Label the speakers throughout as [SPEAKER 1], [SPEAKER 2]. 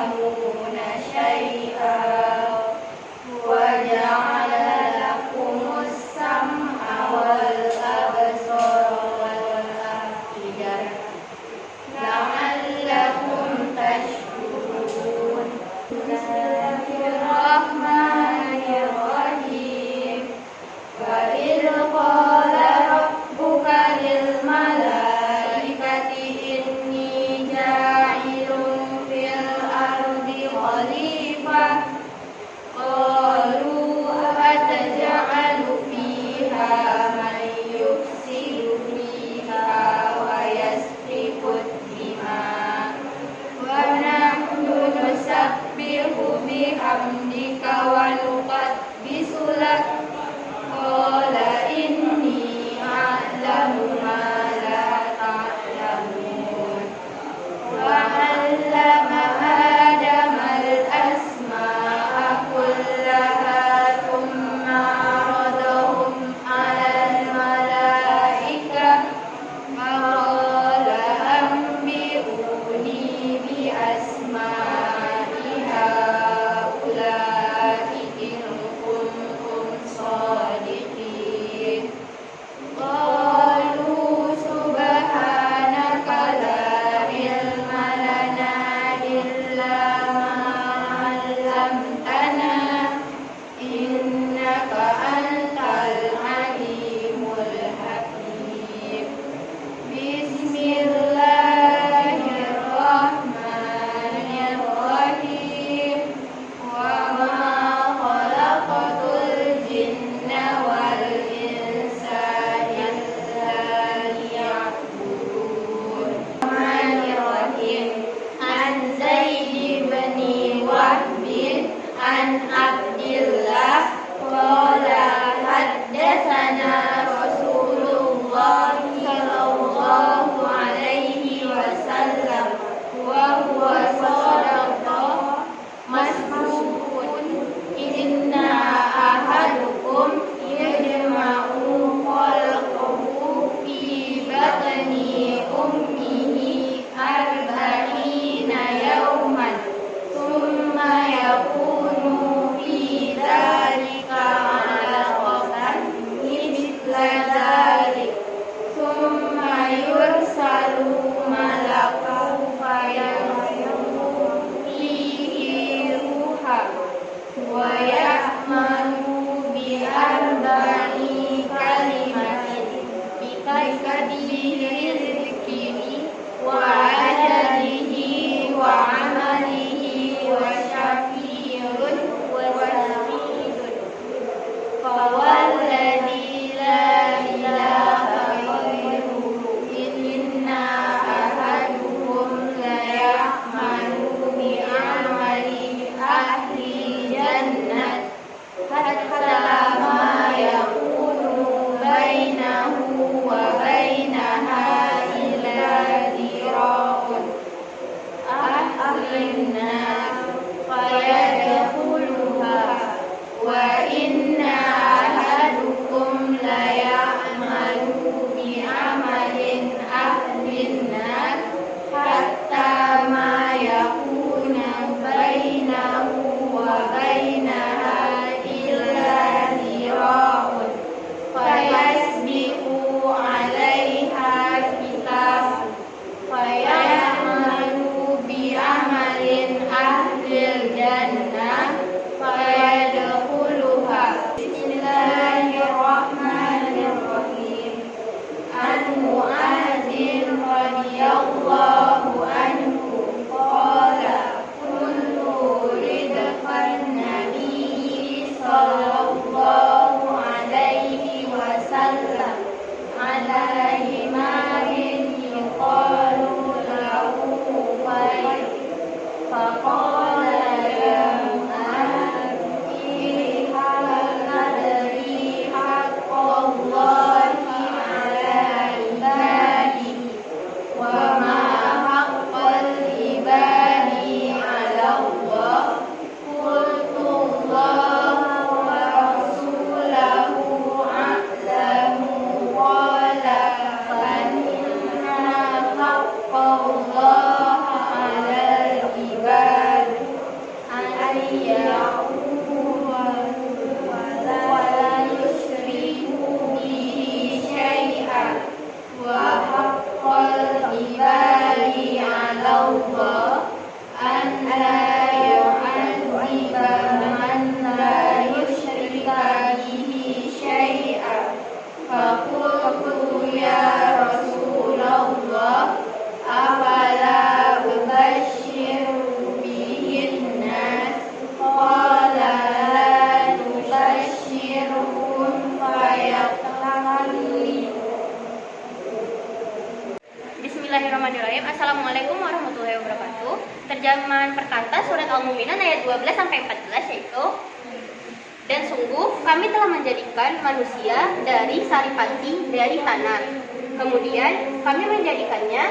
[SPEAKER 1] تعلمون شيئا وجعل لكم السمع والأبصار والأفئدة لعلكم تشكرون. بسم الله الرحمن الرحيم. وإذ قال ربك للملائكة إني جاعل في الأرض خليفة Terjemahan perkata surat Al-Mu'minun ayat 12-14 yaitu, dan sungguh kami telah menjadikan manusia dari saripati dari tanah. Kemudian kami menjadikannya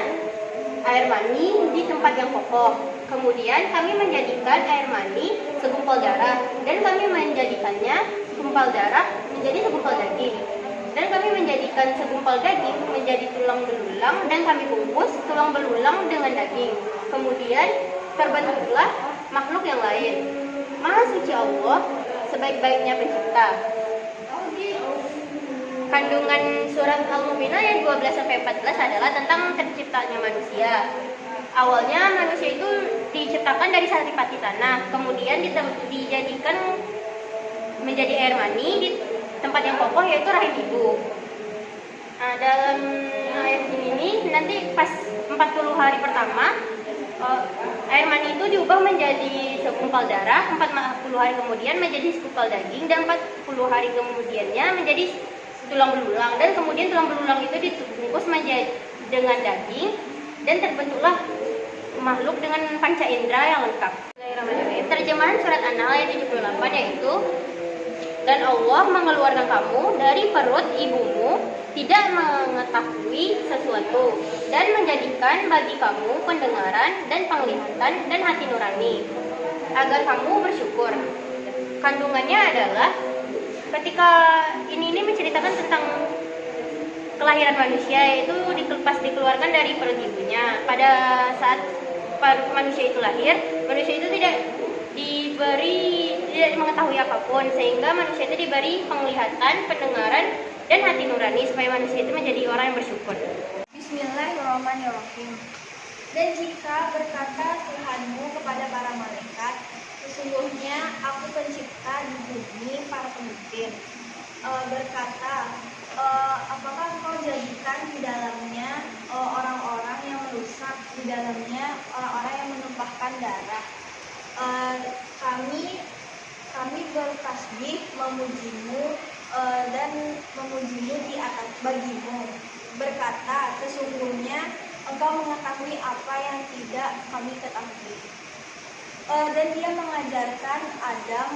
[SPEAKER 1] air mani di tempat yang kokoh. Kemudian kami menjadikan air mani segumpal darah, dan kami menjadikannya segumpal darah menjadi segumpal daging. Dan kami menjadikan segumpal daging menjadi tulang belulang, dan kami bungkus tulang belulang dengan daging. Kemudian terbentuklah makhluk yang lain. Maha suci Allah, sebaik-baiknya pencipta. Kandungan surat Al-Mu'minun ayat 12-14 adalah tentang terciptanya manusia. Awalnya manusia itu diciptakan dari saripati tanah, kemudian dijadikan menjadi air mani di tempat yang kokoh yaitu rahim ibu. Nah, dalam ayat ini nanti pas 40 hari pertama air mani itu diubah menjadi segumpal darah, 40 hari kemudian menjadi segumpal daging, dan 40 hari kemudiannya menjadi tulang belulang, dan kemudian tulang belulang itu dibungkus menjadi dengan daging, dan terbentuklah makhluk dengan panca indera yang lengkap. Terjemahan surat An-Nahl ayat 78 yaitu, dan Allah mengeluarkan kamu dari perut ibumu tidak mengetahui sesuatu, dan menjadikan bagi kamu pendengaran dan penglihatan dan hati nurani agar kamu bersyukur. Kandungannya adalah ketika ini menceritakan tentang kelahiran manusia, yaitu pas dikeluarkan dari perut ibunya. Pada saat manusia itu lahir, manusia itu tidak mengetahui apapun, sehingga manusia itu diberi penglihatan, pendengaran, dan hati nurani supaya manusia itu menjadi orang yang bersyukur.
[SPEAKER 2] Bismillahirrahmanirrahim. Dan jika berkata Tuhanmu kepada para malaikat, sesungguhnya aku pencipta di bumi para pemimpin. Berkata, apakah engkau jadikan di dalamnya orang-orang yang merusak, di dalamnya orang-orang yang menumpahkan darah? Kami bertasbih memujimu dan memujimu di atas bagimu. Berkata, sesungguhnya engkau mengetahui apa yang tidak kami ketahui. Dan dia mengajarkan Adam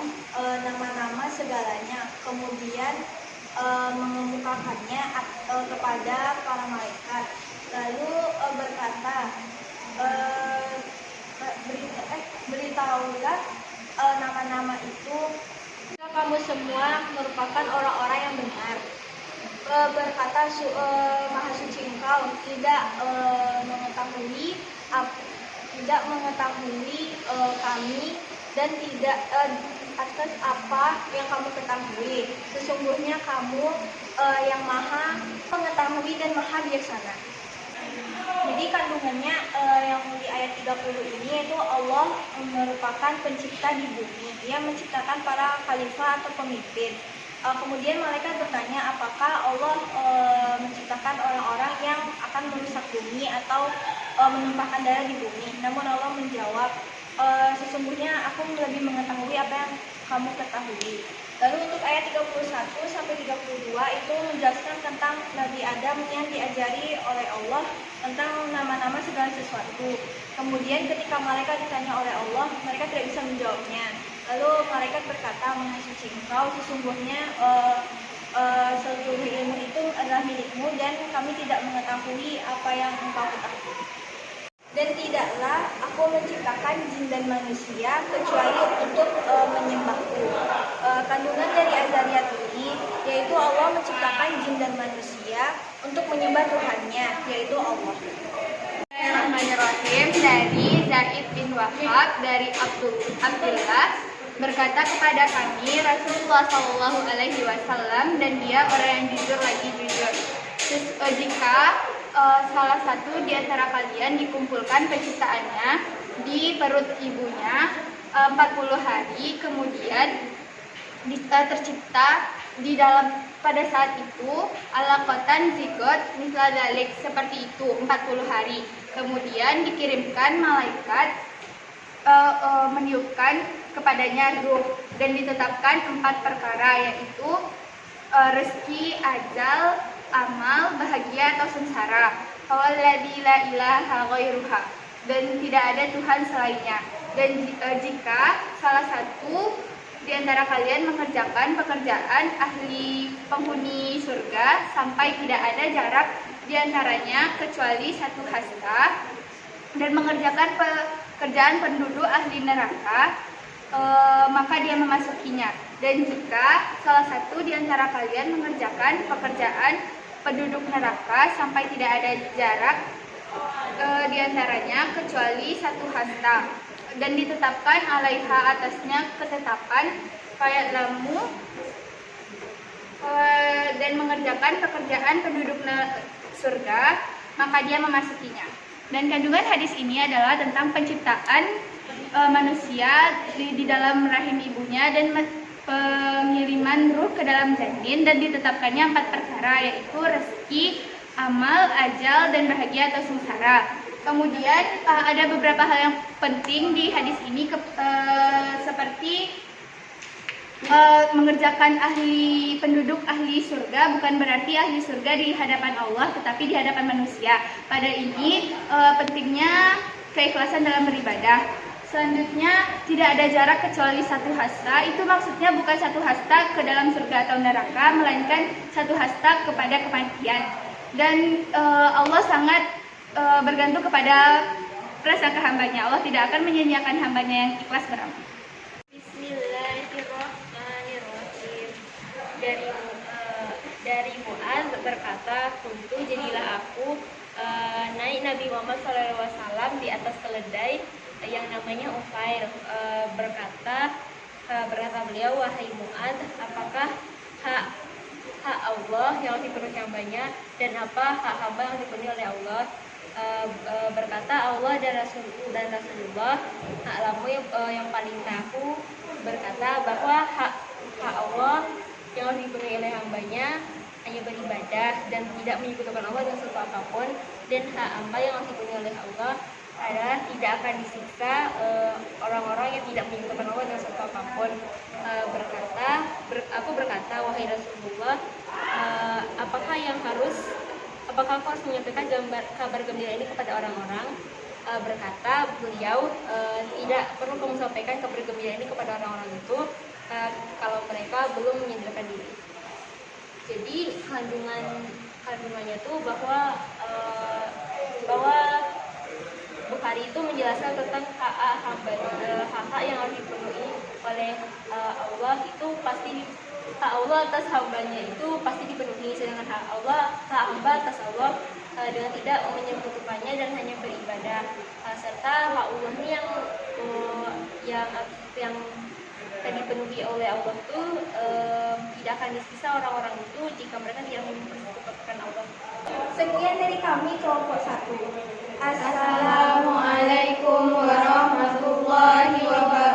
[SPEAKER 2] nama-nama segalanya, kemudian mengemukakannya kepada para malaikat. Lalu berkata, beritahulah nama-nama itu, kamu semua merupakan orang-orang yang benar. Berkata, Maha Suci Engkau tidak mengetahui kami, dan tidak atas apa yang kamu ketahui. Sesungguhnya kamu yang maha mengetahui dan maha bijaksana. Jadi kandungannya yang di ayat 30 ini yaitu Allah merupakan pencipta di bumi. Dia menciptakan para khalifah atau pemimpin. Kemudian malaikat bertanya, apakah Allah menciptakan orang-orang yang akan merusak bumi atau menumpahkan darah di bumi? Namun Allah menjawab, sesungguhnya aku lebih mengetahui apa yang kamu ketahui. Lalu untuk ayat 31-32 itu menjelaskan tentang Nabi Adam yang diajari oleh Allah tentang nama-nama segala sesuatu. Kemudian ketika malaikat ditanya oleh Allah, mereka tidak bisa menjawabnya. Lalu malaikat berkata, Maha Suci Engkau, sesungguhnya seluruh ilmu itu adalah milikmu, dan kami tidak mengetahui apa yang engkau ketahui. Dan tidaklah aku menciptakan jin dan manusia kecuali untuk menyembahku. Kandungan dari azariyat ini yaitu Allah menciptakan jin dan manusia untuk menyembah Tuhannya, yaitu Allah.
[SPEAKER 1] Bismillahirrahmanirrahim. Dari Zaid bin Wahab dari Abdullah berkata kepada kami Rasulullah SAW, dan dia orang yang jujur lagi jujur. Jika salah satu di antara kalian dikumpulkan penciptaannya di perut ibunya 40 hari, kemudian tercipta di dalam pada saat itu alaqatan zigot misal dalik, seperti itu 40 hari. Kemudian dikirimkan malaikat meniupkan kepadanya ruh, dan ditetapkan 4 perkara, yaitu rezeki, ajal, amal, bahagia atau sengsara. Walladzi la ilaha ghairuha.
[SPEAKER 3] dan tidak ada Tuhan selainnya. Dan jika salah satu di antara kalian mengerjakan pekerjaan ahli penghuni surga sampai tidak ada jarak di antaranya kecuali satu hasta, dan mengerjakan pekerjaan penduduk ahli neraka, maka dia memasukinya. Dan jika salah satu di antara kalian mengerjakan pekerjaan penduduk neraka sampai tidak ada jarak di antaranya kecuali satu hasta, dan ditetapkan alaiha atasnya ketetapan kayak lamu, dan mengerjakan pekerjaan penduduk surga, maka dia memasukinya. Dan kandungan hadis ini adalah tentang penciptaan manusia di dalam rahim ibunya dan pengiriman ruh ke dalam janin, dan ditetapkannya 4 perkara, yaitu rezeki, amal, ajal, dan bahagia atau sengsara. Kemudian ada beberapa hal yang penting di hadis ini, seperti mengerjakan penduduk ahli surga bukan berarti ahli surga di hadapan Allah, tetapi di hadapan manusia. Pada ini pentingnya keikhlasan dalam beribadah. Selanjutnya, tidak ada jarak kecuali satu hasta. Itu maksudnya bukan satu hasta ke dalam surga atau neraka, melainkan satu hasta kepada kematian. Dan Allah sangat bergantung kepada prasangka hambanya. Allah tidak akan menyia-nyiakan hambanya yang ikhlas beramal.
[SPEAKER 1] Bismillahirrahmanirrahim. Dari Mu'adz berkata, "Kuntu jadilah aku naik Nabi Muhammad SAW di atas keledai yang namanya Ufair." Berkata beliau, "Wahai Mu'adz, apakah hak Allah yang dipenuhi hambanya dan apa hak hamba yang dipenuhi oleh Allah?" Berkata, "Allah dan Rasulullah a'lamu, yang paling tahu." Berkata bahwa hak Allah yang harus dipenuhi oleh hambanya hanya beribadah dan tidak menyekutukan Allah dengan sesuatu apapun, dan hak hamba yang harus dipenuhi oleh Allah adalah tidak akan disiksa orang-orang yang tidak menyekutukan Allah dengan sesuatu apapun. Aku berkata, "Wahai Rasulullah, apakah aku harus menyampaikan kabar gembira ini kepada orang-orang?" Berkata beliau, "Tidak perlu kamu sampaikan kabar gembira ini kepada orang-orang itu kalau mereka belum menyadarkan diri." Jadi kandungannya itu bahwa Bukhari itu menjelaskan tentang hak yang harus dipenuhi oleh Allah, itu pasti hak Allah atas hambanya itu pasti dipenuhi, sedangkan hak hamba atas Allah dengan tidak menyekutukannya dan hanya beribadah, serta hak Allah ini yang dipenuhi oleh Allah itu tidak akan disiksa orang-orang itu jika mereka tidak mempersekutukan Allah.
[SPEAKER 2] Sekian dari kami kelompok 1.
[SPEAKER 3] Assalamualaikum warahmatullahi wabarakatuh.